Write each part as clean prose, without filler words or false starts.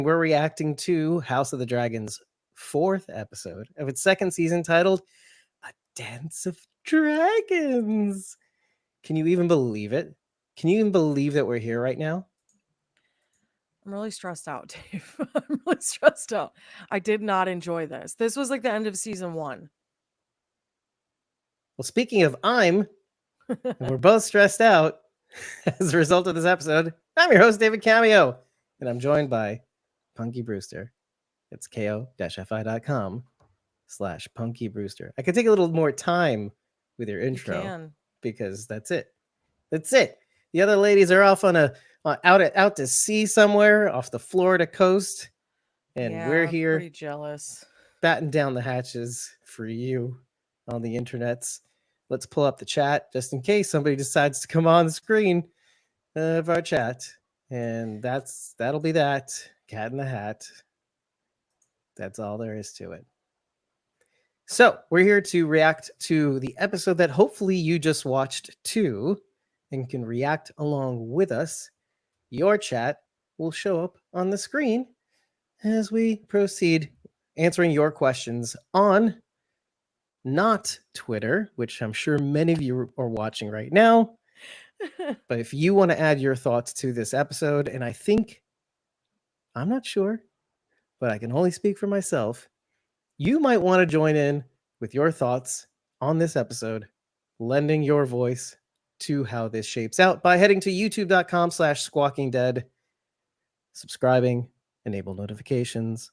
We're reacting to House of the Dragon's 4th episode of its 2nd season titled A Dance of Dragons. Can you even believe it? Can you even believe that we're here right now? I'm really stressed out, Dave. I'm really stressed out. I did not enjoy this. This was like the end of season 1. Well, speaking of and we're both stressed out as a result of this episode. I'm your host, David Cameo, and I'm joined by Punky Brewster. It's ko-fi.com/Punky Brewster. I could take a little more time with your intro You can. because that's it. That's it. The other ladies are off on out to sea somewhere off the Florida coast, and we're Yeah, here pretty jealous. batten down the hatches for you on the internets. Let's pull up the chat just in case somebody decides to come on the screen of our chat, and that'll be that cat in the hat. That's all there is to it. So we're here to react to the episode that hopefully you just watched too, and can react along with us. Your chat will show up on the screen as we proceed answering your questions on not Twitter, which I'm sure many of you are watching right now. But if you want to add your thoughts to this episode, and I'm not sure, but I can only speak for myself, you might want to join in with your thoughts on this episode, lending your voice to how this shapes out by heading to youtube.com/squawkingdead, subscribing, enable notifications,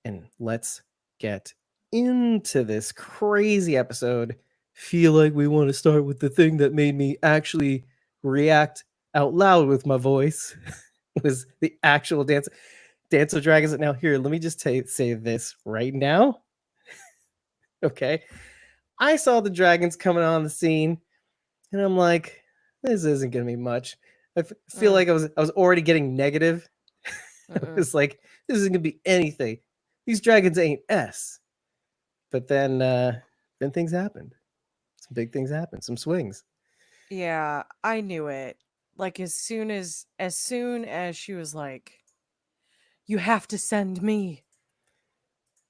and let's get into this crazy episode. Feel like we want to start with the thing that made me actually react out loud with my voice was the actual Dance of Dragons. Now here, let me just say this right now. Okay. I saw the dragons coming on the scene, and I'm like, this isn't gonna be much. I feel like I was already getting negative. It's like, this isn't gonna be anything. These dragons ain't S. But then things happened. Some big things happened. Some swings. Yeah, I knew it. Like as soon as she was like, "You have to send me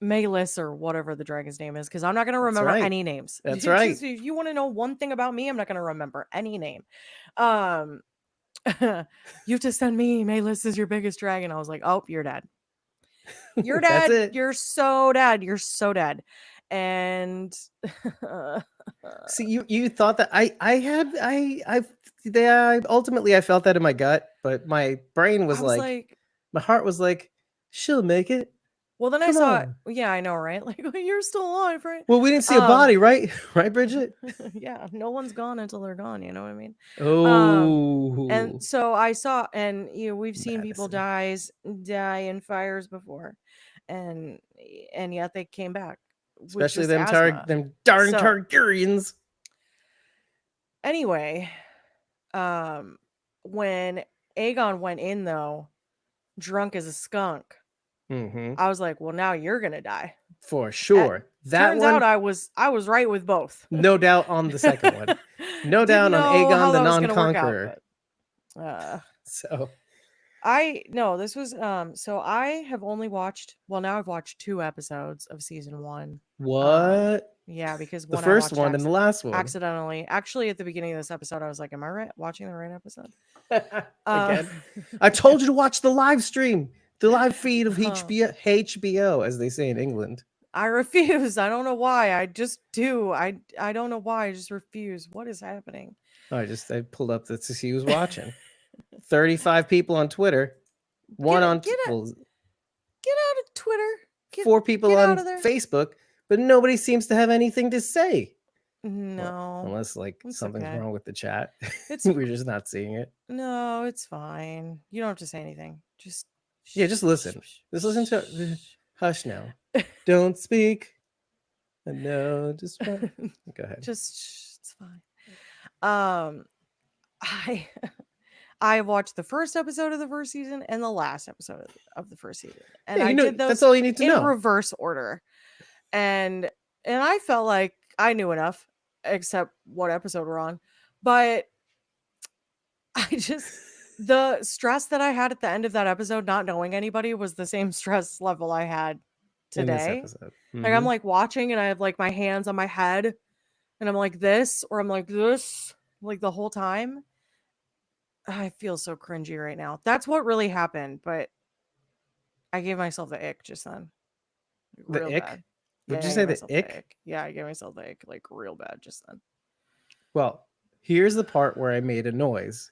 Malis or whatever the dragon's name is," because I'm not gonna remember any names. That's right. Just, if you want to know one thing about me, I'm not gonna remember any name. You have to send me Malis is your biggest dragon. I was like, "Oh, you're dead. You're dead. You're so dead. You're so dead." And see, you thought that ultimately I felt that in my gut, but my brain was like, my heart was like, she'll make it. Well, then I saw, yeah, I know, right? Like, you're still alive, right? Well, we didn't see a body, right? Right, Bridget? Yeah, no one's gone until they're gone. You know what I mean? Oh, and so I saw, and we've seen people die in fires before, and yet they came back, especially them darn Targaryens. Anyway, when Aegon went in though, drunk as a skunk. I was like, well, now you're gonna die for sure. Turns out I was right with both. No doubt on the second one. No doubt on Aegon the non-conqueror. So this was so I have only watched, well, now I've watched 2 episodes of season 1. What? Yeah, because the first one and the last one accidentally. Actually, at the beginning of this episode, I was like, "Am I right watching the right episode?" Again, I told you to watch the live stream, the live feed of HBO, as they say in England. I refuse. I don't know why. I just do. I don't know why. I just refuse. What is happening? I pulled up to see who's watching. 35 people on Twitter. Get out of Twitter. 4 people on Facebook, but nobody seems to have anything to say. No. Well, unless something's wrong with the chat. We're just not seeing it. No, it's fine. You don't have to say anything. Just listen. Just listen to hush now. Don't speak. No, just go ahead. It's fine. I watched the first episode of the first season and the last episode of the first season, and I did those. That's all you need to know. In reverse order, and I felt like I knew enough, except what episode we're on, but I just The stress that I had at the end of that episode, not knowing anybody, was the same stress level I had in this today. episode. Like, I'm like watching and I have like my hands on my head and I'm like this or I'm like this, like the whole time. I feel so cringy right now. That's what really happened, but I gave myself the ick just then. The Real ick? bad. Would Yeah, you I say gave the myself the ick? ick. Yeah, I gave myself the ick like real bad just then. Well, here's the part where I made a noise.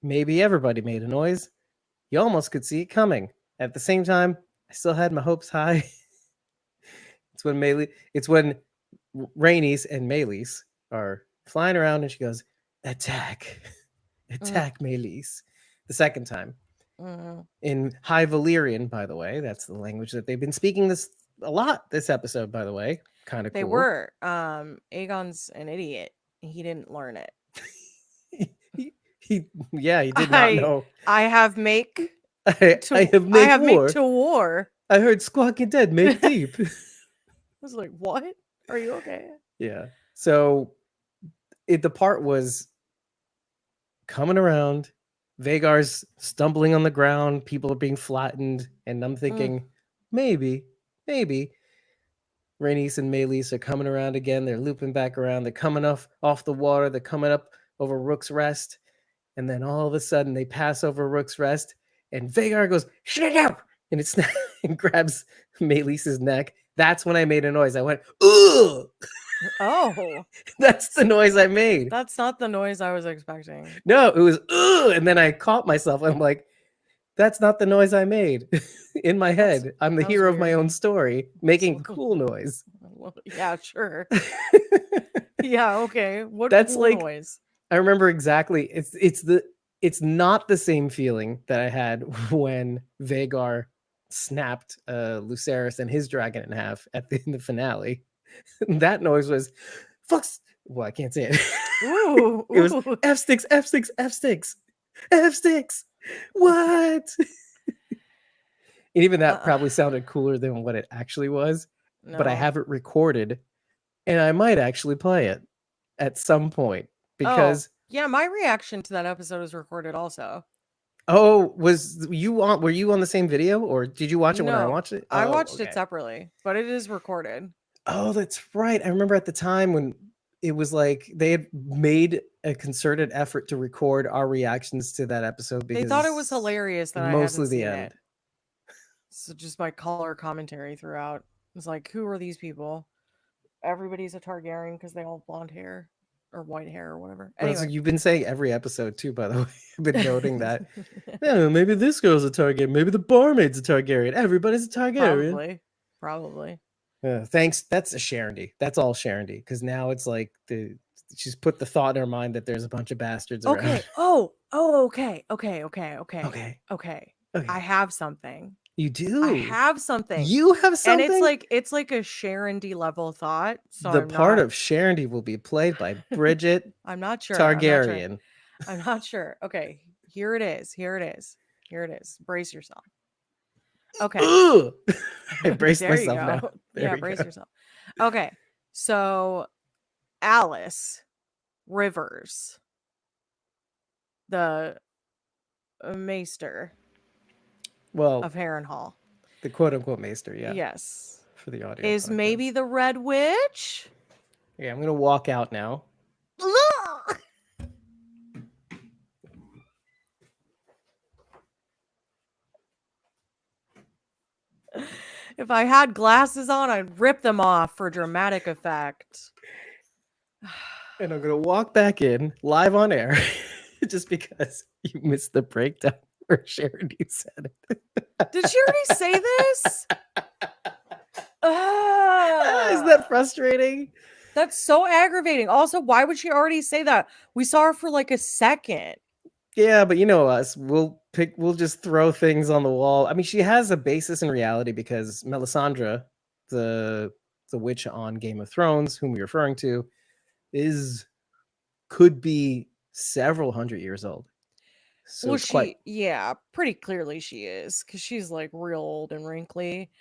Maybe everybody made a noise. You almost could see it coming. At the same time, I still had my hopes high. It's when Rainey's and Maylis are flying around and she goes, attack. Attack Maylis. The second time. In High Valyrian, by the way. That's the language that they've been speaking this a lot this episode, by the way. Kind of cool. They were. Aegon's an idiot. He didn't learn it. he did not know. I have make I have make to war. I heard squawking dead make deep. I was like, what? Are you okay? Yeah. So the part was coming around. Vagar's stumbling on the ground. People are being flattened. And I'm thinking, maybe Rhaenys and Maylis are coming around again. They're looping back around. They're coming off the water. They're coming up over Rook's Rest. And then all of a sudden they pass over Rook's Rest. And Vagar goes, shut up! And it's and grabs Maylis's neck. That's when I made a noise. I went, ugh! Oh. That's the noise I made. That's not the noise I was expecting. No, it was, ugh! And then I caught myself. I'm like, that's not the noise I made. In my head, I'm the hero of my own story, making cool noise. Well, yeah, sure. Yeah, okay. What That's cool like noise? I remember exactly. It's not the same feeling that I had when Vagar snapped Lucerys and his dragon in half in the finale. That noise was fucks. Well, I can't say it. Ooh, it was F sticks, F sticks, F sticks, F sticks. What? And even that probably sounded cooler than what it actually was. No. But I have it recorded, and I might actually play it at some point because yeah, my reaction to that episode is recorded also. Oh, were you on the same video, or did you watch it when I watched it? I watched it separately, but it is recorded. Oh, that's right. I remember at the time when it was like they had made a concerted effort to record our reactions to that episode because they thought it was hilarious that mostly the end. So just my color commentary throughout. It's like, who are these people? Everybody's a Targaryen because they all have blonde hair or white hair or whatever. Anyway. Well, you've been saying every episode too, by the way. I've been noting that. Yeah, maybe this girl's a Targaryen. Maybe the barmaid's a Targaryen. Everybody's a Targaryen. Probably. Thanks. That's a Sharondy. That's all Sharondy. Because now it's like she's put the thought in her mind that there's a bunch of bastards around. Okay. Okay. I have something. You do? I have something. You have something? And it's like a Sharondy level thought. So the part of Sharondy will be played by Bridget I'm not sure. Targaryen. I'm not sure. Okay. Here it is. Brace yourself. Okay. I braced myself now. Brace yourself. Okay. So Alice Rivers, the maester of Harrenhal. The quote-unquote maester, yeah. Yes. For the audio. Is maybe the Red Witch? Yeah, I'm going to walk out now. If I had glasses on, I'd rip them off for dramatic effect. And I'm going to walk back in live on air just because you missed the breakdown where Sharondy said it. Did she already say this? Isn't that frustrating? That's so aggravating. Also, why would she already say that? We saw her for like a second. Yeah, but you know us. We'll just throw things on the wall. I mean, she has a basis in reality because Melisandre, the witch on Game of Thrones, whom we're referring to, could be several hundred years old. So pretty clearly she is, because she's like real old and wrinkly.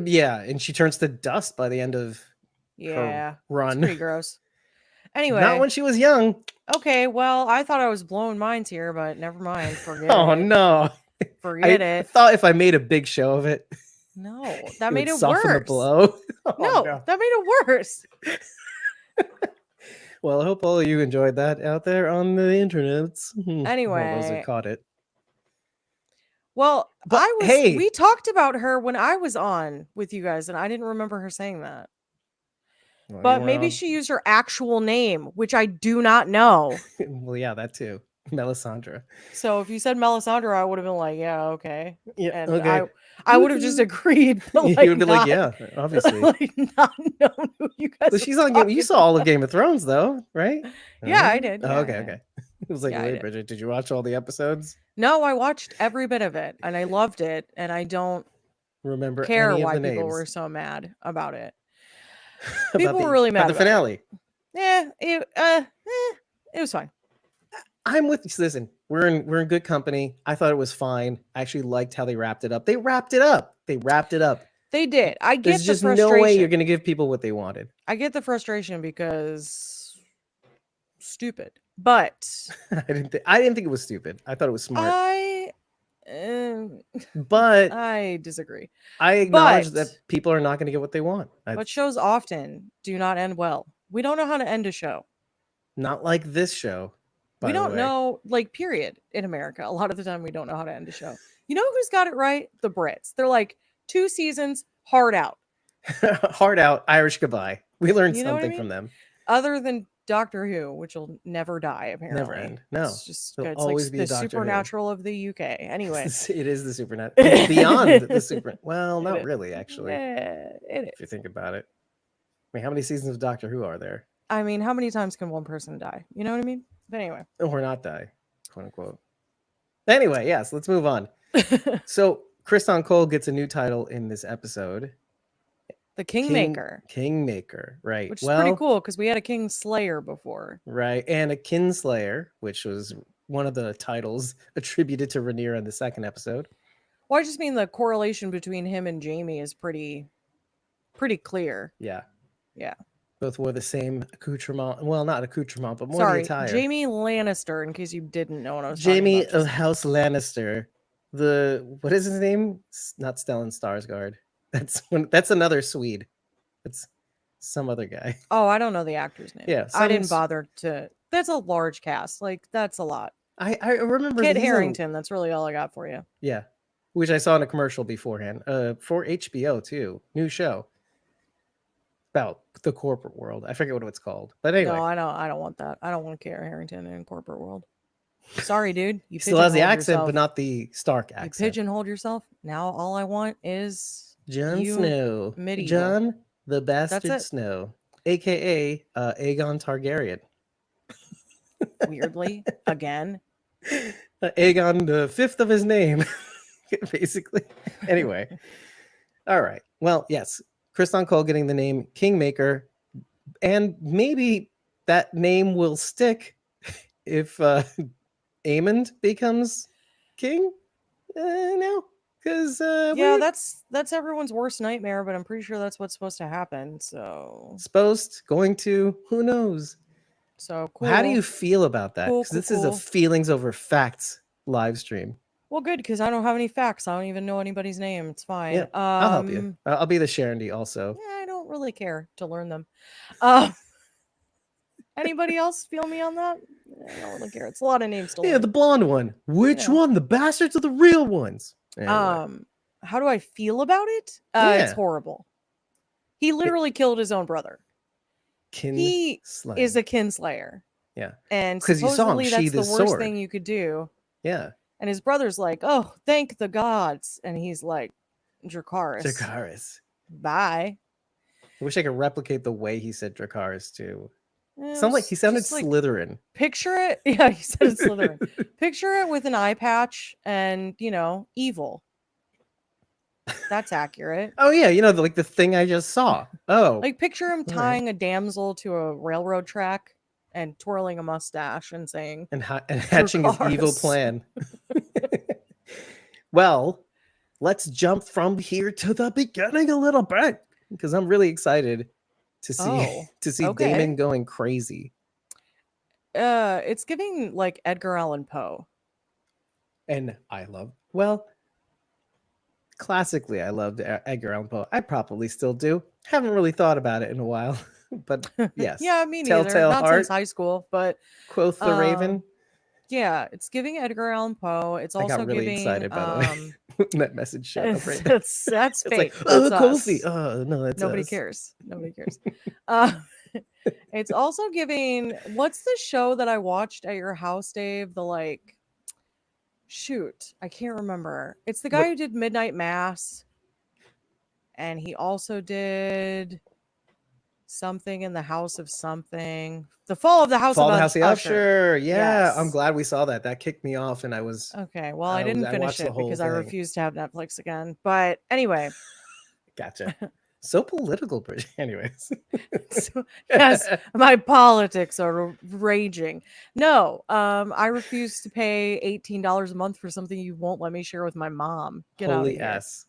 Yeah, and she turns to dust by the end of her run. It's pretty gross. Anyway. Not when she was young. Okay, well, I thought I was blowing minds here, but never mind. Forget Oh, it. no. Forget I it. thought if I made a big show of it, No, that it made would it soften the worse. blow. Oh, No, that made it worse. Well, I hope all of you enjoyed that out there on the internets. All those Anyway. that caught it. Well, But hey, we talked about her when I was on with you guys, and I didn't remember her saying that. well, But maybe she used her actual name, which I do not know. Well, yeah, that too. Melisandre. So if you said Melisandre, I would have been like, yeah, okay. Yeah, And okay. I would have just agreed. But You like, would be like, yeah, obviously. like not known who you guys. Well, she's on Game. You saw all of Game of Thrones, though, right? Yeah, I did. Oh, Yeah, okay, yeah. okay. It was like, Yeah, I wait, did. Bridget, did you watch all the episodes? No, I watched every bit of it, and I loved it, and I don't Remember care any of why the people names? were so mad about it. About People were really mad about the finale. It was fine. I'm with you. Listen, we're in good company. I thought it was fine. I actually liked how they wrapped it up. They wrapped it up. They did. I get There's the just frustration. no way you're going to give people what they wanted. I get the frustration because stupid. But I didn't think it was stupid. I thought it was smart. But I disagree. I acknowledge that people are not going to get what they want. But shows often do not end well. We don't know how to end a show. Not like this show. We don't know, like, period, in America. A lot of the time, we don't know how to end a show. You know who's got it right? The Brits. They're like, 2 seasons, hard out. Hard out, Irish goodbye. We learned You know something what I mean? from them. Other than Doctor Who, which will never die, apparently. Never end. No. It's just It'll it's always like be the a Doctor supernatural of the UK. Anyway. It is the supernatural. It's beyond the super. Well, not really, actually. Yeah, it is. If you think about it. I mean, how many seasons of Doctor Who are there? I mean, how many times can one person die? You know what I mean? But anyway. Or not die, quote unquote. Anyway, yes, let's move on. So, Kristan Cole gets a new title in this episode. The Kingmaker. Kingmaker, right. Which is pretty cool because we had a Kingslayer before. Right, and a Kinslayer, which was one of the titles attributed to Rhaenyra in the second episode. Well, I just mean the correlation between him and Jaime is pretty clear. Yeah. Yeah. Both wore the same accoutrement. Well, not accoutrement, but more the attire. Jaime Lannister, in case you didn't know what I was Jaime talking about. of House Lannister. What is his name? Not Stellan Skarsgård. That's another Swede. It's some other guy. Oh, I don't know the actor's name. Yeah. I didn't bother to. That's a large cast. Like, that's a lot. I remember Kit Harington. That's really all I got for you. Yeah. Which I saw in a commercial beforehand. For HBO too. New show. About the corporate world. I forget what it's called. But anyway. No, I don't want that. I don't want Kit Harington in corporate world. Sorry, dude. You still has the accent, yourself. But not the Stark accent. You pigeonholed yourself. Now all I want is Jon Snow. Medieval. Jon the Bastard Snow. AKA Aegon Targaryen. Weirdly, again. Aegon the fifth of his name. Basically. Anyway. All right. Well, yes. Kristan Cole getting the name Kingmaker. And maybe that name will stick if Aemond becomes king. No. Because that's everyone's worst nightmare, but I'm pretty sure that's what's supposed to happen. So going to, who knows? So cool. How do you feel about that? Because this is a feelings over facts live stream. Well, good, because I don't have any facts. I don't even know anybody's name. It's fine. Yeah, I'll help you. I'll be the Sharondy also. Yeah, I don't really care to learn them. Anybody else feel me on that? I don't really care. It's a lot of names to learn. Yeah, the blonde one. Which one? The bastards or the real ones? Anyway. How do I feel about it? It's horrible. He literally killed his own brother. He is a kinslayer. Yeah. And supposedly that's the worst thing you could do. Yeah. And his brother's like, oh, thank the gods. And he's like, Dracarys. Bye. I wish I could replicate the way he said Dracarys too. He sounded Slytherin. Picture it. Yeah, he said it's Slytherin. Picture it with an eye patch and, evil. That's accurate. Oh, yeah. Like the thing I just saw. Oh. Like picture him tying a damsel to a railroad track and twirling a mustache and saying... And hatching his evil plan. Well, let's jump from here to the beginning a little bit. Because I'm really excited to see Daemon going crazy. It's giving like Edgar Allan Poe. And well, classically, I loved Edgar Allan Poe. I probably still do. Haven't really thought about it in a while, but yes. Yeah, me neither. Telltale Not since Heart, high school, but Quoth the Raven. um yeah, it's giving Edgar Allan Poe. It's I got also really giving excited, by the way, when that message showed up right there. that's It's like, fake. That's Kofi. us. Oh, no, that's Nobody us. cares. Nobody cares. Uh it's also giving what's the show that I watched at your house, Dave? The like shoot, I can't remember. It's the guy What? who did Midnight Mass and he also did something in the House of something. The Fall of the House Fall of the House of Usher. Usher. Yeah, I'm Yes. glad we saw that. That kicked me off, and Okay. Well, I didn't I finish watched the it whole because I thing. refused to have Netflix again. But anyway, Gotcha. So political, Bridget. Anyways. so, yes, my politics are raging. No, I refuse to pay $18 a month for something you won't let me share with my mom. Get out of Holy here. S.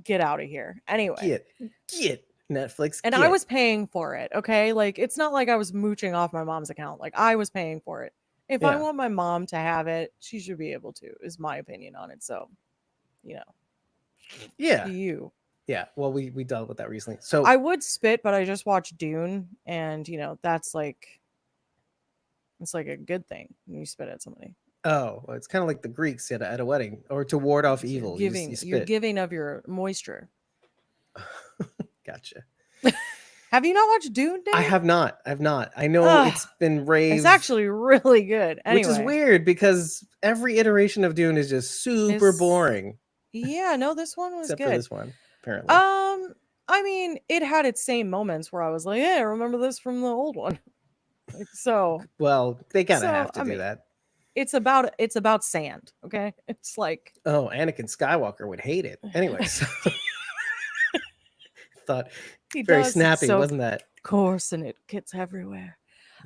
Get out of here. Anyway. Get Netflix. And I was paying for it, okay? Like, it's not like I was mooching off my mom's account. Like, I was paying for it. If I Yeah. want my mom to have it, she should be able to, is my opinion on it. So, you know, Yeah. you. Yeah. Well, we dealt with that recently. So I would spit, but I just watched Dune, and, that's like, it's like a good thing when you spit at somebody. well, it's kind of like the Greeks at a wedding, or to ward off So evil. you're You you're spit. giving of your moisture. Gotcha. Have you not watched Dune, Dave? I have not. I've not. I know Ugh, it's been raved. It's actually really good. Anyway. Which is weird because every iteration of Dune is just super boring. Yeah, no, this one was Except good. for this one, apparently. I mean, it had its same moments where I was like, "Yeah, I remember this from the old one." Like, so, well, they kind of have to do mean, that. It's about sand, okay? It's like, oh, Anakin Skywalker would hate it. Anyways, thought he very does. snappy, So wasn't that? coarse and it gets everywhere.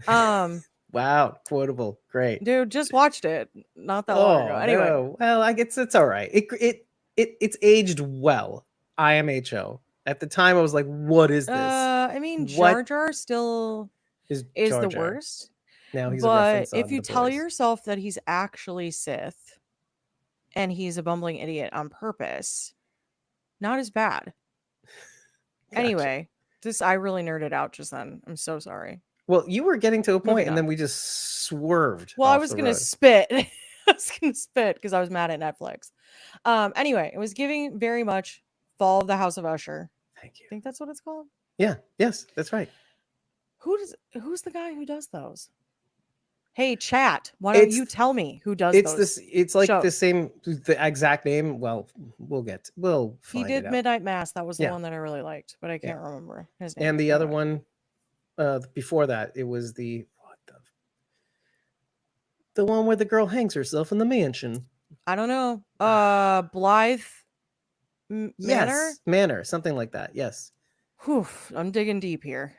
Wow, quotable, great, dude, just watched it not that long ago. Anyway, no. Well, I guess it's all right. It's aged well. IMHO. At the time, I was like, "What is this?" I mean, What Jar Jar still is the Jar Jar? worst. Now he's a But reference if on you The tell Boys. yourself that he's actually Sith and he's a bumbling idiot on purpose, not as bad. Gotcha. Anyway, I really nerded out just then. I'm so sorry. Well, you were getting to a point, Moving and then on. we just swerved. Well, I off was the gonna road. spit. I was gonna spit because I was mad at Netflix. Anyway, it was giving very much Fall of the House of Usher. Thank you. I think that's what it's called. Yeah. Yes, that's right. Who's the guy who does those? Hey, chat. Why don't you tell me who does those? It's like shows? the exact name. Well, we'll find He did it out. Midnight Mass. That was the Yeah. one that I really liked, but I can't remember his name. And the other one, before that, it was the one where the girl hangs herself in the mansion. I don't know. Blythe Manor? Yes, Manor, something like that. Yes. Whew, I'm digging deep here.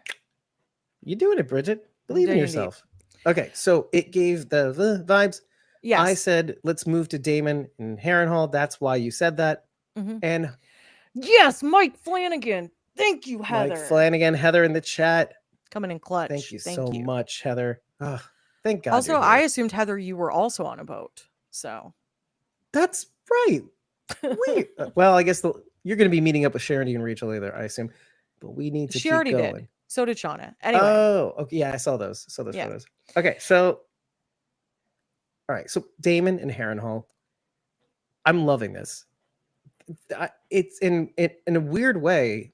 You're doing it, Bridget. Believe in yourself. Okay, so it gave the vibes. Yes. I said, let's move to Damon and Harrenhal. That's why you said that. Mm-hmm. And yes, Mike Flanagan. Thank you, Heather. Mike Flanagan, Heather in the chat. Coming in clutch. Thank you so much, Heather. Oh, thank God. Also, I assumed, Heather, you were also on a boat. So that's right. Well, I guess you're going to be meeting up with Charity and Rachel later, I assume. But we need to keep going. Did. So did Shauna. Anyway. Oh, okay. Yeah, I saw those. Photos. Okay, so all right. So Damon and Harrenhal. I'm loving this. It's in a weird way.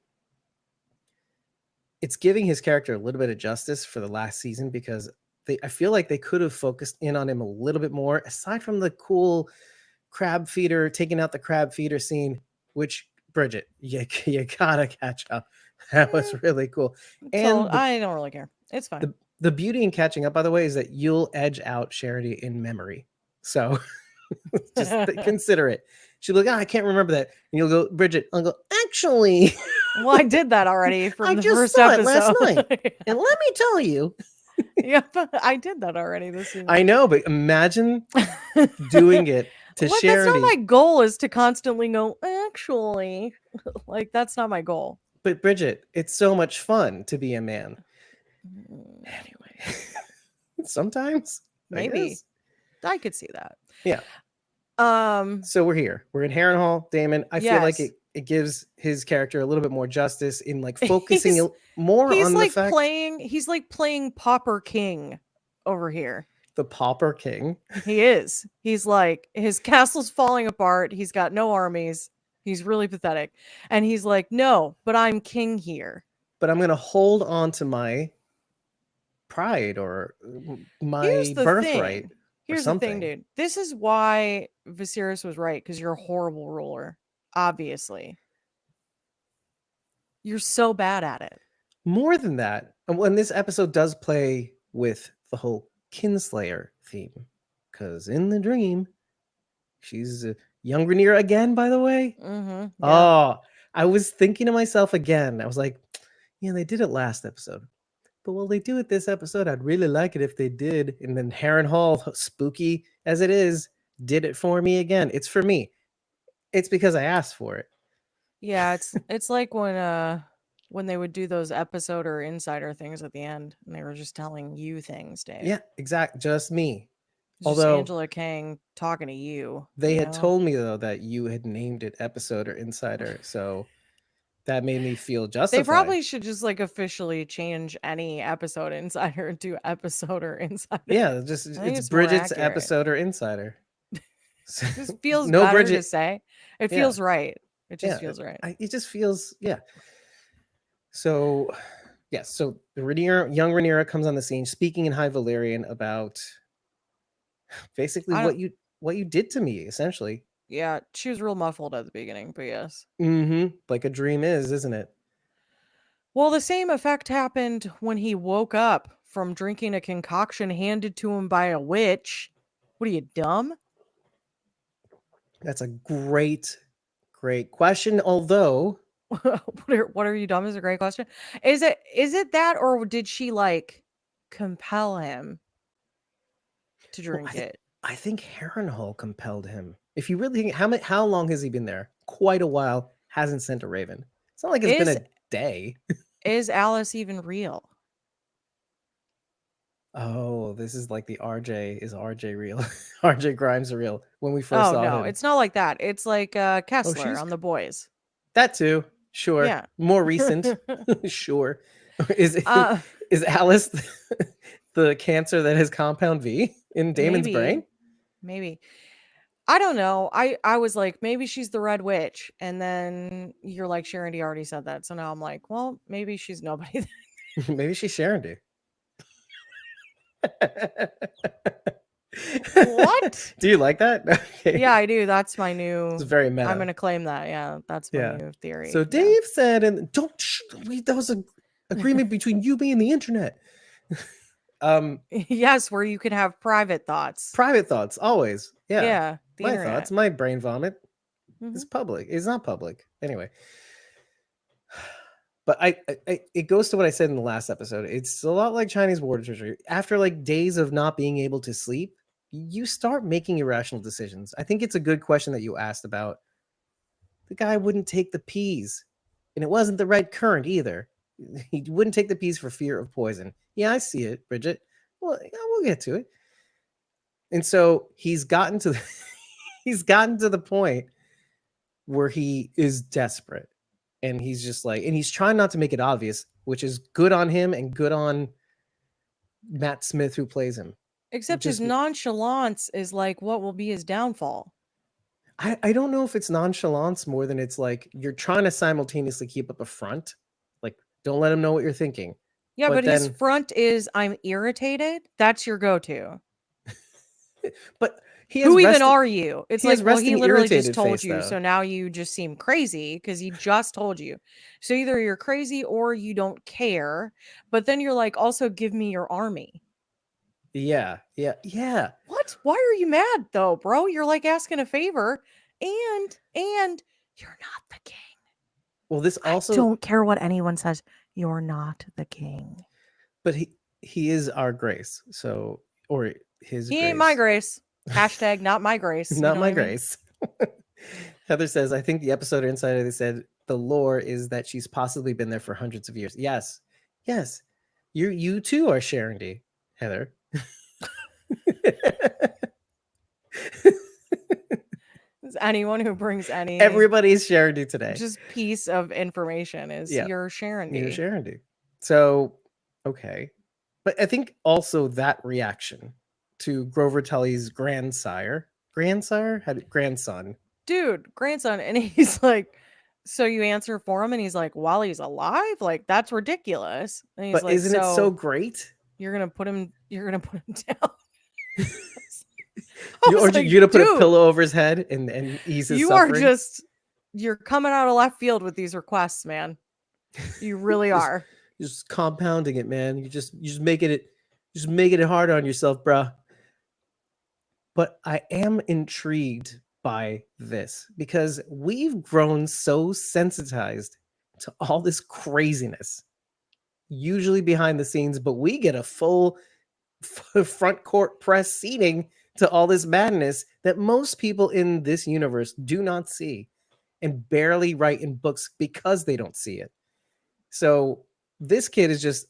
It's giving his character a little bit of justice for the last season because I feel like they could have focused in on him a little bit more, aside from the cool crab feeder, taking out the crab feeder scene, which Bridget, you gotta catch up. That was really cool. And I don't really care. It's fine. The beauty in catching up, by the way, is that you'll edge out Charity in memory. So just consider it. She'll be like, I can't remember that. And you'll go, Bridget, I'll go, actually. Well, I did that already from the first saw episode. It last night. And let me tell you. Yeah, I did that already this season. I know, but imagine doing it to Charity. That's not my goal, is to constantly go, actually. Like, that's not my goal. But Bridget, it's so much fun to be a man. Anyway. Sometimes, I Maybe. guess. I could see that. Yeah. Um, So we're here. We're in Harrenhal, Damon. I feel like yes. it gives his character a little bit more justice in like focusing He's more he's on the like fact playing Pauper King over here. the Pauper King. He is. He's like, his castle's falling apart. He's got no armies. He's really pathetic. And he's like, no, but I'm king here. But I'm gonna hold on to my pride or Here's my the birthright thing. or Here's the thing, something. dude. This is why Viserys was right, because you're a horrible ruler. Obviously. You're so bad at it. More than that, and when this episode does play with the whole Kinslayer theme, because in the dream, she's a young Rhaenyra again, by the way. Mm-hmm. Yeah. Oh, I was thinking to myself again. I was like, yeah, they did it last episode. But will they do it this episode? I'd really like it if they did. And then Harrenhal, spooky as it is, did it for me again. It's for me. It's because I asked for it. Yeah, it's like when they would do those episode or insider things at the end, and they were just telling you things, Dave. Yeah, exact. Just me. It's just Although Angela Kang talking to you. they you had know? told me though that you had named it episode or insider, so that made me feel justified. They probably should just like officially change any episode insider to episode or insider. Yeah, just I think it's more Bridget's accurate. episode or insider. Just feels No better Bridget. to say. It Yeah. feels right. It just Yeah, feels right. it just feels So yes, so the young Rhaenyra comes on the scene speaking in High Valyrian about basically what you did to me, essentially. Yeah, she was real muffled at the beginning, but yes. Like a dream is, isn't it? Well, the same effect happened when he woke up from drinking a concoction handed to him by a witch. What are you, dumb? That's a great question. Although what are you, dumb is a great question. Is it that, or did she like compel him to drink it? I think Harrenhal compelled him. If you really think how long has he been there? Quite a while. Hasn't sent a raven. It's not like it's been a day. Is Alice even real? Oh, this is like the RJ. Is RJ real? RJ Grimes real? When we first saw him. It's not like that. It's like Kessler on The Boys. That too. Sure. Yeah. More recent. Sure. Is Alice the cancer that has compound V in Damon's brain? Maybe. I don't know. I was like, maybe she's the Red Witch. And then you're like, Sharon D already said that. So now I'm like, well, maybe she's nobody. Maybe she's Sharon D. What? Do you like that? Okay. Yeah, I do. That's my new. It's very meta. I'm going to claim that. Yeah, that's my new theory. So Dave said, and don't that was an agreement between you, me, and the internet. Yes, where you can have private thoughts. Private thoughts, always. Yeah. Yeah. My thoughts, my brain vomit. Mm-hmm. It's public. It's not public. Anyway. But I it goes to what I said in the last episode. It's a lot like Chinese water treasury. After like days of not being able to sleep, you start making irrational decisions. I think it's a good question that you asked about. The guy wouldn't take the peas, and it wasn't the right current either. He wouldn't take the peas for fear of poison. Yeah, I see it, Bridget. Well, yeah, we'll get to it. And so he's gotten to the point where he is desperate. And he's just like, and he's trying not to make it obvious, which is good on him and good on Matt Smith, who plays him. Except his nonchalance is like what will be his downfall. I don't know if it's nonchalance more than it's like you're trying to simultaneously keep up a front. Like, don't let him know what you're thinking. Yeah, but his front is I'm irritated. That's your go-to. But who even are you? It's like, well, he literally just told face, you. Though. So now you just seem crazy because he just told you. So either you're crazy or you don't care. But then you're like, also give me your army. Yeah. What? Why are you mad though, bro? You're like asking a favor and you're not the king. Well, this also I don't care what anyone says. You're not the king. But he is our grace. So, or his He grace. ain't my grace. Hashtag not my grace. Not my grace. Heather says, I think the episode or insider, they said the lore is that she's possibly been there for hundreds of years. Yes. You too are Sharon D, Heather. Anyone who brings any Everybody's Sharondy today. just piece of information is your Sharondy. You're Sharondy. So, okay. But I think also that reaction to Grover Tully's grandson, dude, grandson, and he's like, so you answer for him, and he's like, while he's alive, like that's ridiculous. And he's but like, isn't it so great? You're gonna put him down. You're gonna put a pillow over his head and ease his suffering? You're coming out of left field with these requests, man. You really are. You're just compounding it, man. You just making it hard on yourself, bruh. But I am intrigued by this because we've grown so sensitized to all this craziness, usually behind the scenes, but we get a full front court press seating to all this madness that most people in this universe do not see and barely write in books because they don't see it. So this kid is just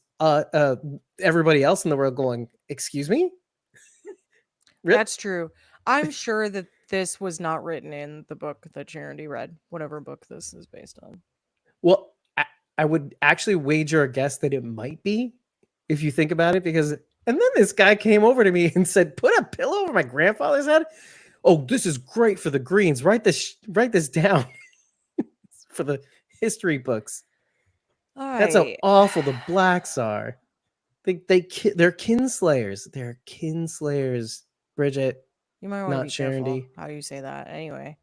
everybody else in the world going, excuse me? That's true. I'm sure that this was not written in the book that Charity read, whatever book this is based on. Well, I would actually wager a guess that it might be, if you think about it, because and then this guy came over to me and said, "Put a pillow over my grandfather's head." Oh, this is great for the Greens. Write this down for the history books. That's how awful the blacks are. They're kinslayers. They're kinslayers, Bridget. You might want to be careful how you say that. Anyway,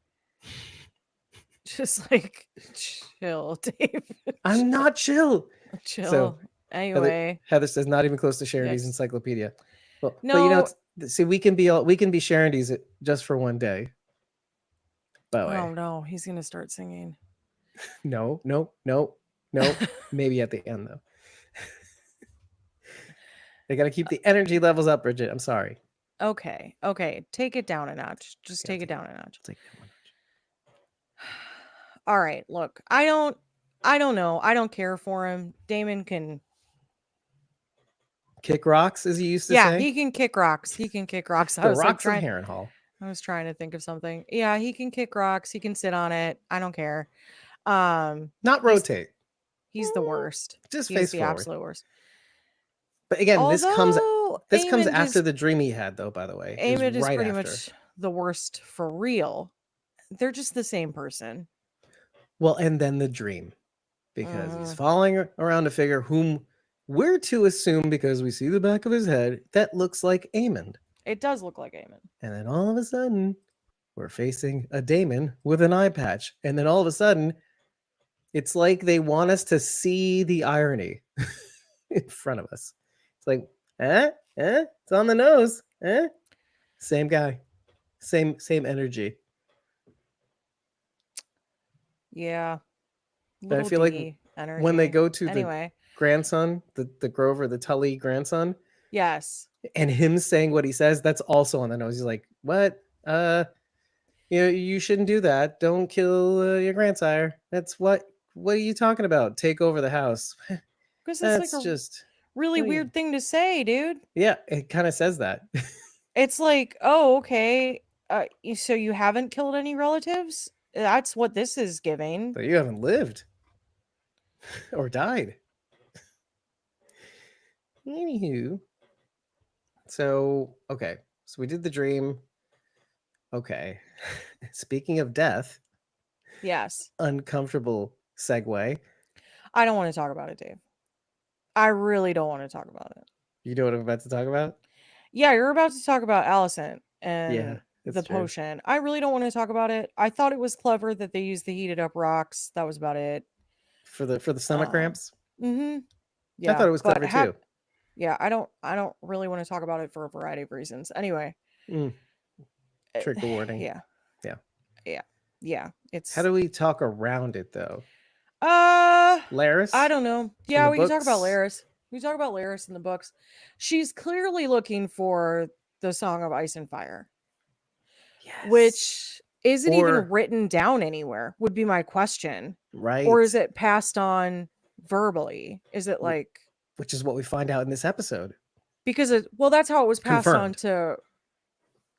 just like chill, Dave. I'm not chill. Chill. So, anyway, Heather says not even close to Charity's encyclopedia. Well, no. But you know, see, we can be Charity's just for one day. By the way. Oh no, he's gonna start singing. No. Maybe at the end though. They got to keep the energy levels up, Bridget. I'm sorry. Okay. Take it down a notch. Just take it down a notch. Take it down a notch. All right. Look, I don't know. I don't care for him. Damon can kick rocks, as he used to say. Yeah, he can kick rocks. I was rocks in Harrenhal. I was trying to think of something. Yeah, he can kick rocks. He can sit on it. I don't care. Not rotate. He's the worst. Just face the forward. Absolute worst. But again, this comes after the dream he had, though. By the way, Amid is pretty much the worst for real. They're just the same person. Well, and then the dream, because he's following around a figure whom we're to assume, because we see the back of his head, that looks like Aemond. It does look like Aemond. And then all of a sudden, we're facing a Daemon with an eye patch, and then all of a sudden, it's like they want us to see the irony in front of us. It's like, it's on the nose, Same guy, same energy. Yeah, but I feel like energy. When they go to the grandson, the Grover, the Tully grandson, yes, and him saying what he says, that's also on the nose. He's like, "What? You shouldn't do that. Don't kill your grandsire. That's what are you talking about? Take over the house." Because that's like just really weird thing to say, dude. Yeah, it kind of says that. It's like, oh, okay. So you haven't killed any relatives? That's what this is giving. But you haven't lived or died. Anywho, so we did the dream. Okay, speaking of death, yes, uncomfortable segue. I don't want to talk about it, Dave. I really don't want to talk about it. You know what I'm about to talk about? Yeah, you're about to talk about Alicent and the potion. I really don't want to talk about it. I thought it was clever that they used the heated up rocks. That was about it. For the stomach cramps? Mm-hmm. Yeah. I thought it was clever too. Yeah, I don't really want to talk about it for a variety of reasons. Anyway. Trigger warning. Yeah. It's how do we talk around it though? Laris? I don't know. Yeah, we can talk about Laris. We talk about Laris in the books. She's clearly looking for the Song of Ice and Fire. Yes. Which isn't even written down anywhere, would be my question. Right. Or is it passed on verbally? Is it like... Which is what we find out in this episode. Because that's how it was passed on Confirmed. to.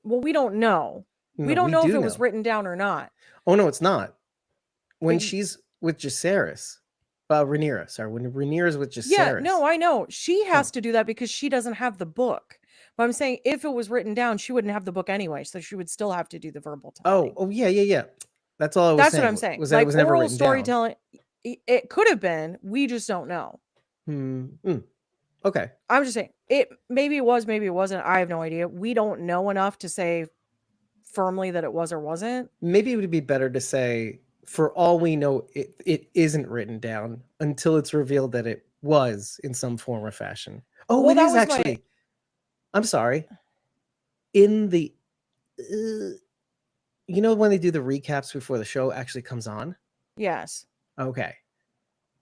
Well, we don't know. We No, don't we know if do it was know. written down or not. Oh no, it's not. When But she's with Jacaerys, Rhaenyra, sorry, when Rhaenyra's with yeah, Jacaerys. no, I know. She has Oh. to do that because she doesn't have the book. But I'm saying if it was written down, she wouldn't have the book anyway, so she would still have to do the verbal telling. Oh, yeah. That's all I was That's what saying. I'm saying. Was that it Like was never oral written down. storytelling, it could have been. We just don't know. Okay. I'm just saying it. Maybe it was, maybe it wasn't. I have no idea. We don't know enough to say firmly that it was or wasn't. Maybe it would be better to say, for all we know, it isn't written down until it's revealed that it was in some form or fashion. Oh, Well, it that is was my actually. I'm sorry. In the, when they do the recaps before the show actually comes on? yes. Okay.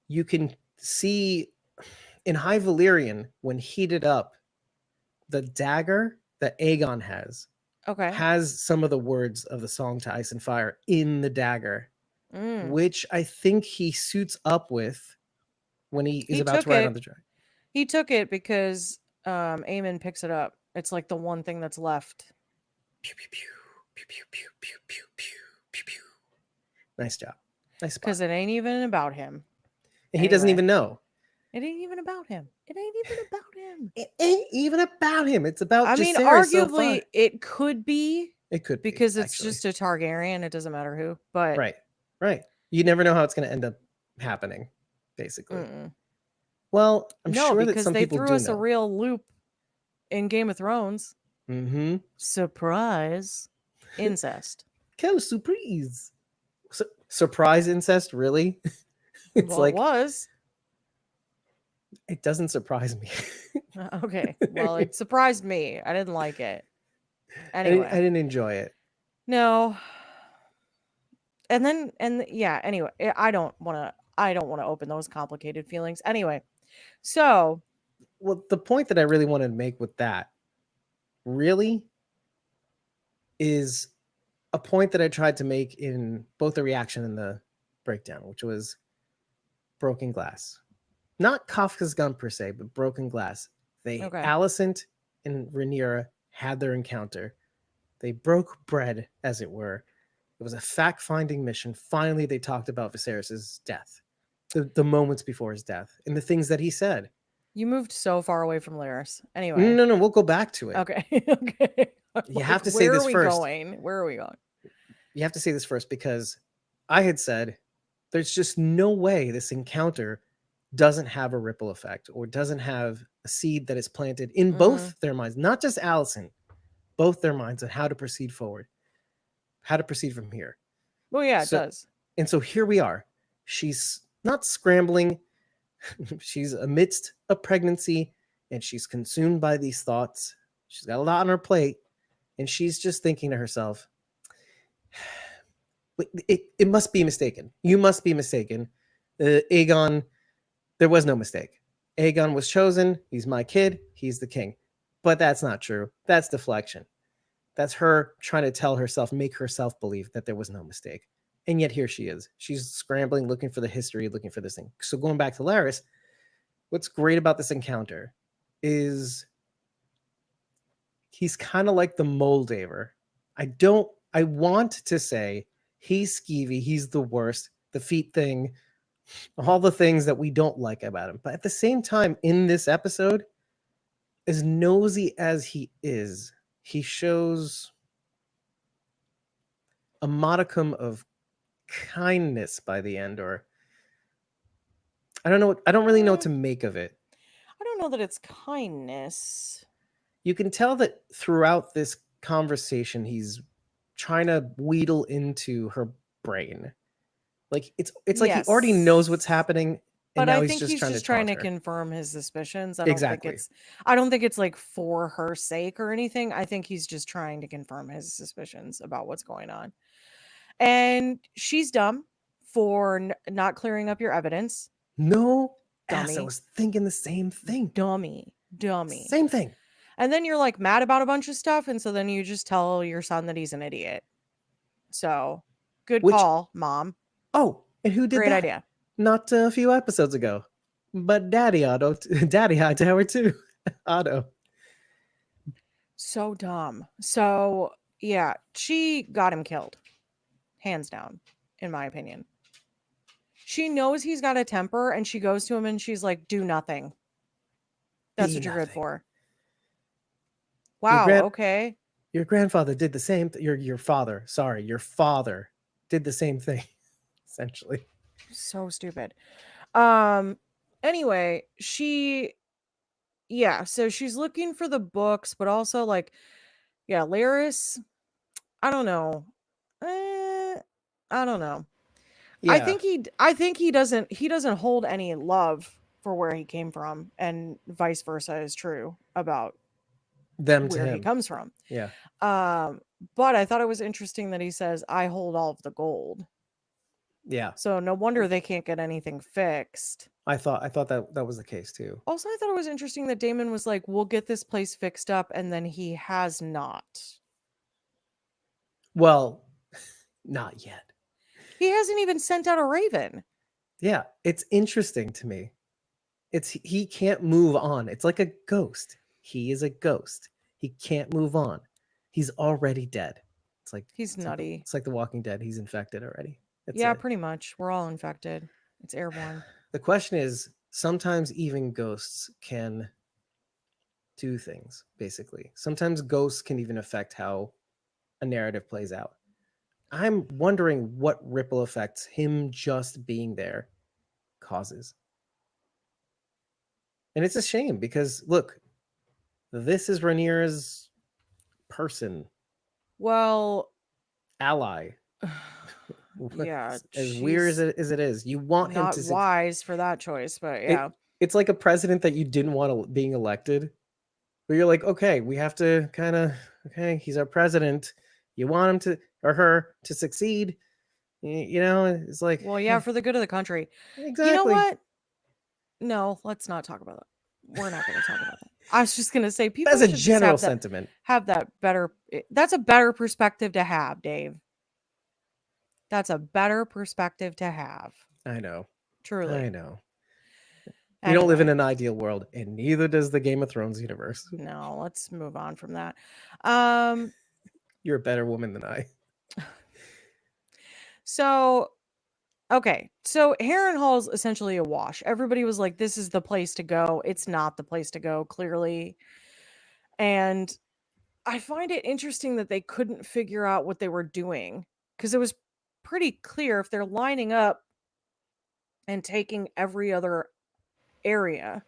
You can see in High Valyrian, when heated up, the dagger that Aegon Okay. has some of the words of the song to Ice and Fire in the dagger, which I think he suits up with when he is about to ride on the dragon. He took it because Aemon picks it up. It's like the one thing that's left. Pew, pew, pew, pew, pew, pew, pew, pew, pew, pew, pew. Nice job. Nice spot. Because it ain't even about him. And he doesn't even know. It ain't even about him. It ain't even about him. It ain't even about him. It's about I mean, Jacaerys so arguably, far. it could be. It could be, because it's actually just a Targaryen. It doesn't matter who. But right. You never know how it's going to end up happening, basically. Mm-mm. Well, I'm no, sure that because some they people threw do us know. a real loop in Game of Thrones. Mm-hmm. Surprise. Incest. Quelle surprise. Surprise incest, really? It's Well, like, it was. it doesn't surprise me. Okay. Well, it surprised me. I didn't like it. Anyway. I didn't enjoy it. No. Yeah, anyway, I don't want to open those complicated feelings. Anyway. So, Well, the point that I really wanted to make with that really is a point that I tried to make in both the reaction and the breakdown, which was broken glass. Not Kafka's gun per se, but broken glass. Alicent and Rhaenyra had their encounter. They broke bread, as it were. It was a fact-finding mission. Finally, they talked about Viserys' death, the moments before his death, and the things that he said. You moved so far away from Laris. Anyway. No, we'll go back to it. Okay. Okay. You have to say this first. Where are we going? You have to say this first because I had said there's just no way this encounter doesn't have a ripple effect or doesn't have a seed that is planted in both their minds, not just Alicent, both their minds on how to proceed forward, how to proceed from here. Well, yeah, it does. And so here we are. She's not scrambling. She's amidst a pregnancy and she's consumed by these thoughts. She's got a lot on her plate and she's just thinking to herself, it must be mistaken. You must be mistaken. Aegon, there was no mistake. Aegon was chosen. He's my kid. He's the king. But that's not true. That's deflection. That's her trying to tell herself, make herself believe that there was no mistake. And yet here she is. She's scrambling, looking for the history, looking for this thing. So going back to Larys, what's great about this encounter is he's kind of like the Moldaver. I want to say he's skeevy, he's the worst, the feet thing, all the things that we don't like about him. But at the same time, in this episode, as nosy as he is, he shows a modicum of kindness by the end, or I don't know. I don't really know what to make of it. I don't know that it's kindness. You can tell that throughout this conversation, he's trying to wheedle into her brain. Like it's like he already knows what's happening. But I think he's just trying to confirm his suspicions. I don't think it's like for her sake or anything. I think he's just trying to confirm his suspicions about what's going on. And she's dumb for not clearing up your evidence. No, dummy. I was thinking the same thing. Dummy. Same thing. And then you're like mad about a bunch of stuff. And so then you just tell your son that he's an idiot. So good call, Mom. Oh, and who did that? Great idea. Not a few episodes ago. But Daddy Hightower too. Otto. So dumb. So, yeah, she got him killed. Hands down, in my opinion. She knows he's got a temper and she goes to him and she's like, do nothing. That's Be what you're good nothing. for. Your Wow, grand okay. your grandfather did the same. Your father, sorry, your father did the same thing, essentially. So stupid. Um anyway, so she's looking for the books, but also like, yeah, Laris, I don't know. I don't know. Yeah, I think he doesn't hold any love for where he came from, and vice versa is true about them to where he him. comes from. Yeah, Um, but I thought it was interesting that he says, I hold all of the gold. yeah. So no wonder they can't get anything fixed. I thought that was the case too. Also, I thought it was interesting that Damon was like, we'll get this place fixed up, and then he has not. Well, not yet. He hasn't even sent out a raven. Yeah, it's interesting to me. It's he can't move on. It's like a ghost. He is a ghost. He can't move on. He's already dead. It's like He's it's like the nutty. it's like the Walking Dead. He's infected already. That's Yeah, it. pretty much. We're all infected. It's airborne. The question is, sometimes even ghosts can do things, basically. Sometimes ghosts can even affect how a narrative plays out. I'm wondering what ripple effects him just being there causes. And it's a shame because look, this is Rhaenyra's person, Well, ally. yeah, As weird she's as it is, you want him not to wise for that choice, but yeah. it's like a president that you didn't want being elected. But you're like, okay, we have to kind of, okay, he's our president. You want him to or her to succeed. You know, it's like, Well, yeah, for the good of the country. You know exactly. what? No, let's not talk about that. We're not going to talk about that. I was just going to say people That's a should just general sentiment. have that better that's a better perspective to have, Dave. That's a better perspective to have. I know. I Truly. know. We don't live in Anyway, an ideal world, and neither does the Game of Thrones universe. no, let's move on from that. Um You're a better woman than I. so okay, so Harrenhal's essentially a wash. Everybody was like, this is the place to go. It's not the place to go, clearly. And I find it interesting that they couldn't figure out what they were doing because it was pretty clear if they're lining up and taking every other area.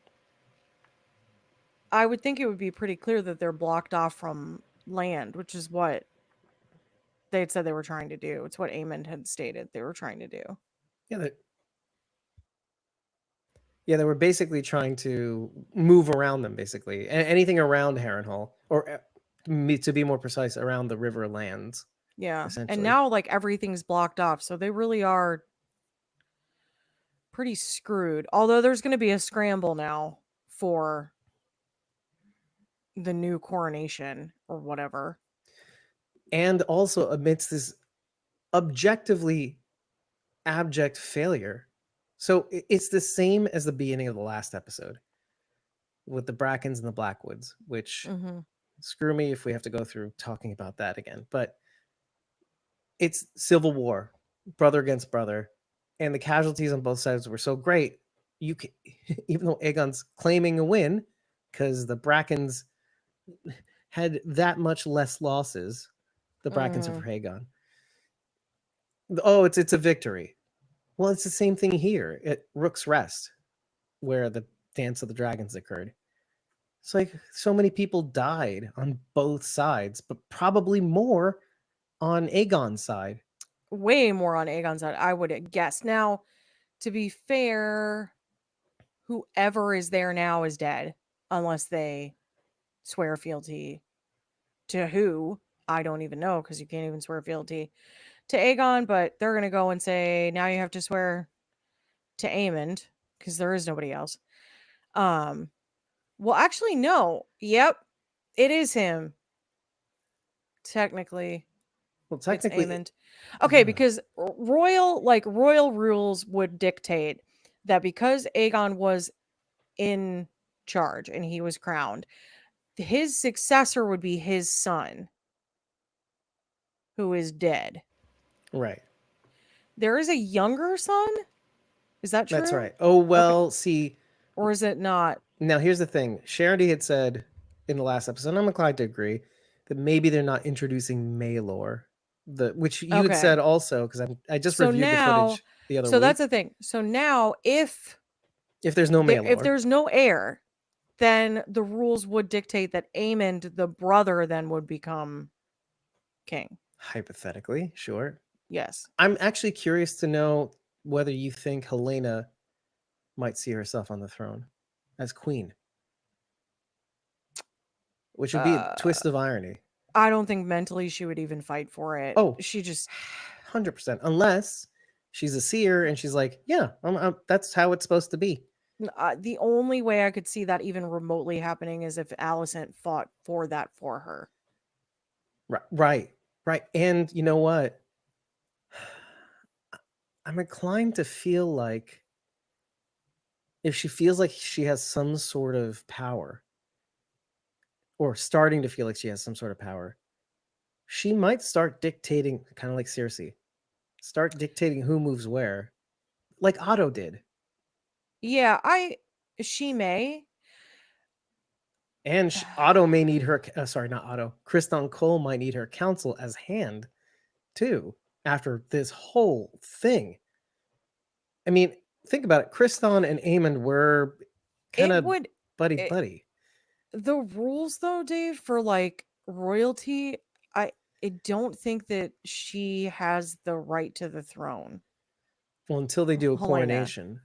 I would think it would be pretty clear that they're blocked off from land, which is what they had said they were trying to do. It's what Aemond had stated they were trying to do. Yeah, yeah, they were basically trying to move around them, basically. Anything around Harrenhal, or to be more precise, around the river lands, Yeah. And essentially. now like everything's blocked off, so they really are pretty screwed. Although there's going to be a scramble now for the new coronation or whatever. And also amidst this objectively abject failure. So it's the same as the beginning of the last episode with the Brackens and the Blackwoods, which Mhm. screw me if we have to go through talking about that again. But it's civil war, brother against brother, and the casualties on both sides were so great. You can, even though Aegon's claiming a win, because the Brackens had that much less losses, the Brackens over Mhm. Aegon. Oh, it's a victory. Well, it's the same thing here at Rook's Rest, where the Dance of the Dragons occurred. It's like so many people died on both sides, but probably more on Aegon's side. Way more on Aegon's side, I would guess. Now, to be fair, whoever is there now is dead unless they swear fealty to who. I don't even know because you can't even swear fealty to Aegon, but they're going to go and say, now you have to swear to Aemond because there is nobody else. Well, actually, no. Yep, it is him. Technically, Well, it's technically, Aemond. Okay, because royal rules would dictate that because Aegon was in charge and he was crowned, his successor would be his son, who is dead. Right. There is a younger son? Is that That's true? right. Oh, Okay. well, see, Or is it not? now here's the thing. Charity had said in the last episode, and I'm inclined to agree, that maybe they're not introducing Maylor, which you had Okay. said also, because I just So reviewed the now, footage the other so that's week. the thing. So now, if If there's no if Maylor, there's no heir, then the rules would dictate that Aemond, the brother, then would become king. hypothetically, sure. Yes. I'm actually curious to know whether you think Helena might see herself on the throne as queen, which would be a Uh, twist of irony. I don't think mentally she would even fight for it. Oh, She just 100%. Unless she's a seer and she's like, yeah, that's how it's supposed to be. the only way I could see that even remotely happening is if Alicent fought for that for her. Right, right, right. And you know what? I'm inclined to feel like if she feels like she has some sort of power, or starting to feel like she has some sort of power, she might start dictating, kind of like Cersei, start dictating who moves where, like Otto did. Yeah, she may. And Otto may need her, sorry, not Otto, Kriston Cole might need her counsel as hand too after this whole thing. I mean, think about it. Kriston and Aemond were kind It of would buddy it, buddy. the rules though, Dave, for like royalty, I I don't think that she has the right to the throne. Well, until they do a Helena. coronation.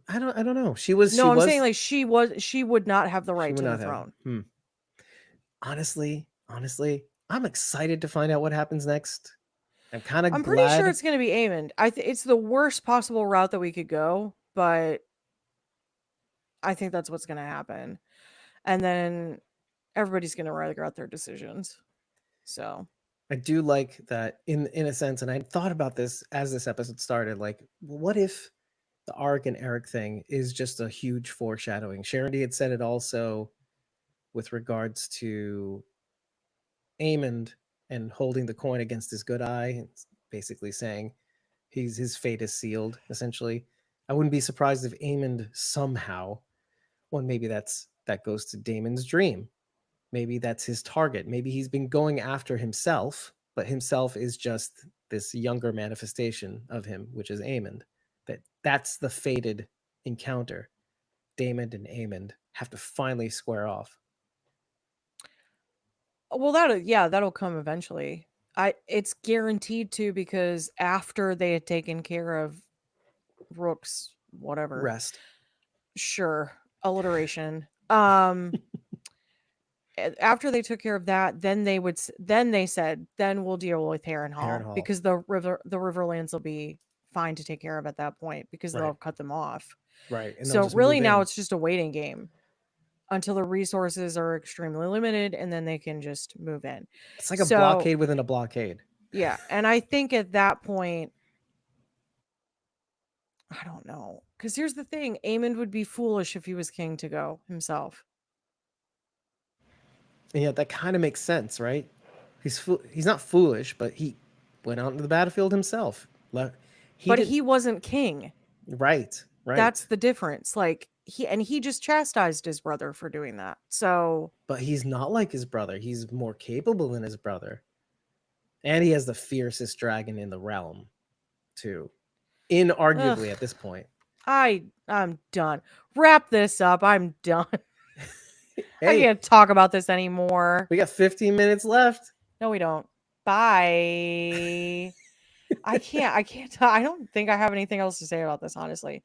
I don't know. She No, I'm saying was like she would not have the she right would to the not have. throne. Honestly, I'm excited to find out what happens next. I'm kind of I'm pretty sure glad. it's going to be Aemond. It's the worst possible route that we could go, but I think that's what's going to happen. And then everybody's going to regret their decisions. So, I do like that in a sense, and I thought about this as this episode started. Like, what if the Ark and Eric thing is just a huge foreshadowing? Charity had said it also with regards to Aemond and holding the coin against his good eye, basically saying his fate is sealed. Essentially, I wouldn't be surprised if Aemond somehow, well, maybe that goes to Damon's dream. Maybe that's his target. Maybe he's been going after himself, but himself is just this younger manifestation of him, which is Aemond. That's the fated encounter. Damon and Aemond have to finally square off. well, that'll come eventually. It's guaranteed to because after they had taken care of Rook's whatever, Rest. sure, alliteration. After they took care of that, then they said, then we'll deal with Heron Harrenhal Hall. because the Riverlands will be fine to take care of at that point because they'll Right. have cut them off. Right. And they'll So just really move now in. it's just a waiting game until the resources are extremely limited and then they can just move in. It's like a So blockade within a blockade. yeah, and I think at that point, I don't know. Because here's the thing, Aemond would be foolish if he was king to go himself. And yet that kind of makes sense, right? He's not foolish, but he went out into the battlefield himself. He But did he wasn't king. right, That's right. the difference. Like he just chastised his brother for doing that. So But he's not like his brother. He's more capable than his brother. And he has the fiercest dragon in the realm, too. ugh, Inarguably at this point. I'm done. Wrap this up. I'm done. I Hey, can't talk about this anymore. we got 15 minutes left. No, we don't. Bye. I can't I don't think I have anything else to say about this, honestly.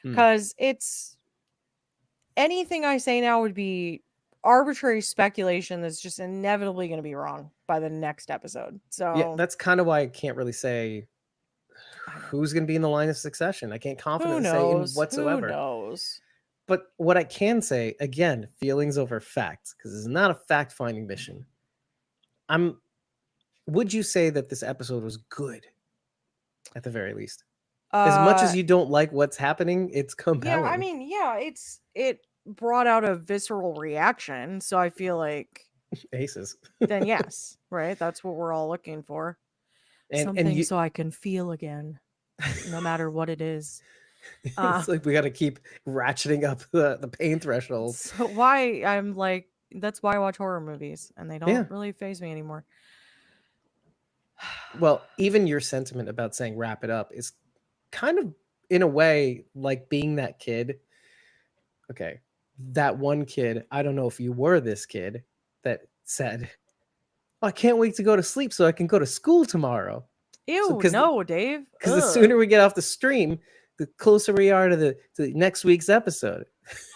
Hmm. Because it's anything I say now would be arbitrary speculation that's just inevitably going to be wrong by the next episode. Yeah, So that's kind of why I can't really say I know. who's going to be in the line of succession. I can't Who confidently say in knows? Who whatsoever. knows? But what I can say, again, feelings over facts, because it's not a fact finding mission. Would you say that this episode was good at the very least? As much Uh as you don't like what's happening, it's yeah, I compelling. mean, yeah, brought out a visceral reaction. So I feel like Aces. then yes, right? That's what we're all looking for. And Something you, so I can feel again, no matter what it is. it's like we got to keep ratcheting up the pain threshold. So why I'm like, that's why I watch horror movies and they Yeah. don't really faze me anymore. Well, even your sentiment about saying wrap it up is kind of, in a way, like being that kid. Okay. That one kid, I don't know if you were this kid that said, "Oh, I can't wait to go to sleep so I can go to school tomorrow." So, Ew, no, Dave. because the Ugh. sooner we get off the stream, the closer we are to the next week's episode.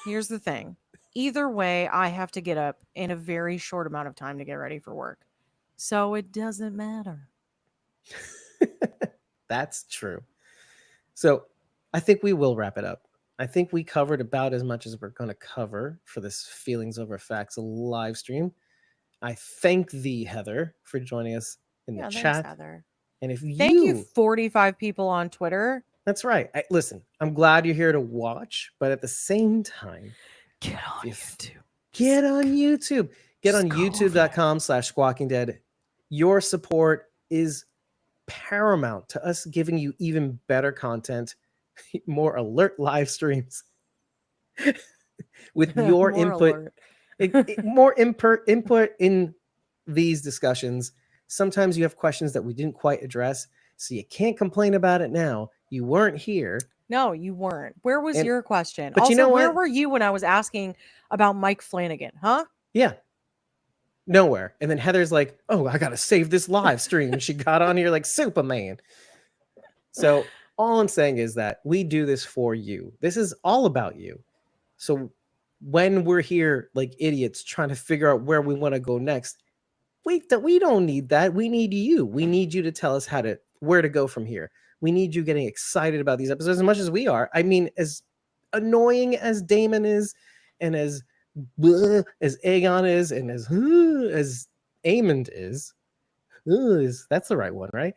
Here's the thing. Either way, I have to get up in a very short amount of time to get ready for work. So it doesn't matter. That's true. So I think we will wrap it up. I think we covered about as much as we're going to cover for this Feelings Over Facts live stream. I thank thee, Heather, for joining us in the Yeah, thanks, chat. Heather. And if Thank you, you, 45 people on Twitter. that's right. Listen, I'm glad you're here to watch, but at the same time, Get on YouTube. Get on YouTube. Get on just go over there. youtube.com/squawking dead. Your support is paramount to us giving you even better content, more alert live streams with your More input, more input in these discussions. Sometimes you have questions that we didn't quite address, so you can't complain about it now. You weren't here. No, you weren't. Where was And your question? but you Also, know where what? were you when I was asking about Mike Flanagan? Huh? Yeah, nowhere. And then Heather's like, "Oh, I gotta save this live stream." And she got on here like Superman. So all I'm saying is that we do this for you. This is all about you. So when we're here like idiots trying to figure out where we want to go next, we don't need that. We need you. We need you to tell us where to go from here. We need you getting excited about these episodes as much as we are. I mean, as annoying as Damon is, and as as Aegon is, and as Aemond is, that's the right one, right?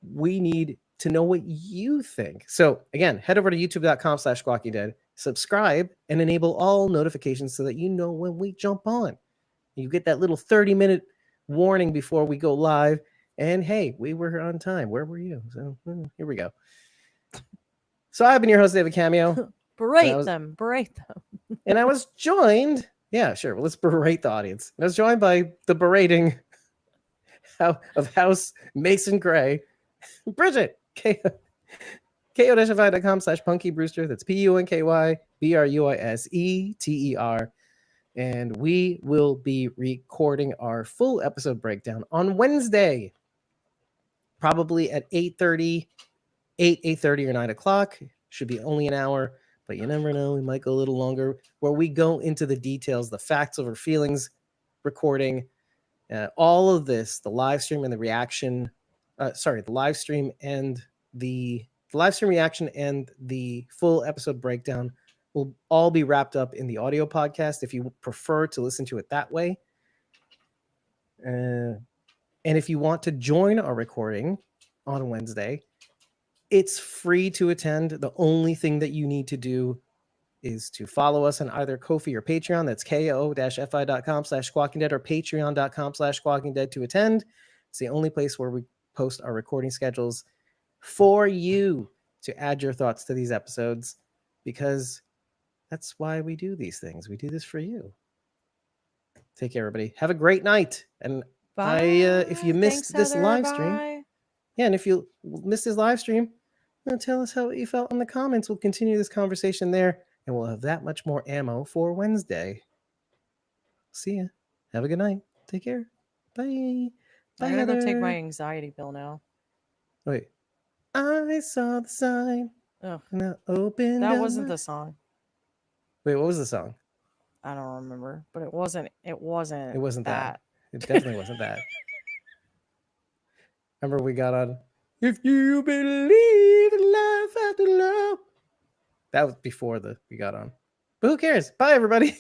We need to know what you think. So again, head over to youtube.com/squawkydead, subscribe, and enable all notifications so that you know when we jump on. You get that little 30-minute warning before we go live. And hey, we were on time. Where were you? So here we go. So I've been your host, David Cameo. Berate them. And I was joined. Yeah, sure. Well, let's berate the audience. I was joined by the berating of House Mason Gray, Bridget, ko-fi.com/punky brewster. That's PUNKYBRUISETER. And we will be recording our full episode breakdown on Wednesday, probably at 8:30, 8:30 or 9 o'clock. Should be only an hour, but you never know. We might go a little longer, where we go into the details, the facts over feelings, recording, all of this, the live stream and the reaction. The live stream and the live stream reaction and the full episode breakdown will all be wrapped up in the audio podcast if you prefer to listen to it that way. And if you want to join our recording on Wednesday, it's free to attend. The only thing that you need to do is to follow us on either Ko-fi or Patreon. That's ko-fi.com/squawkingdead or patreon.com/squawkingdead to attend. It's the only place where we post our recording schedules for you to add your thoughts to these episodes, because that's why we do these things. We do this for you. Take care, everybody. Have a great night. And if you missed this live stream, and if you missed this live stream, tell us how you felt in the comments. We'll continue this conversation there, and we'll have that much more ammo for Wednesday. See ya. Have a good night. Take care. Bye. Bye, I gotta Heather. go take my anxiety pill now. Wait. I saw the sign. Ugh. And I opened That up wasn't the song. Wait, what was the song? I don't remember, but it wasn't. It wasn't. It wasn't that. It definitely wasn't that. Remember we got on, if you believe in life after love. That was before we got on. But who cares? Bye, everybody.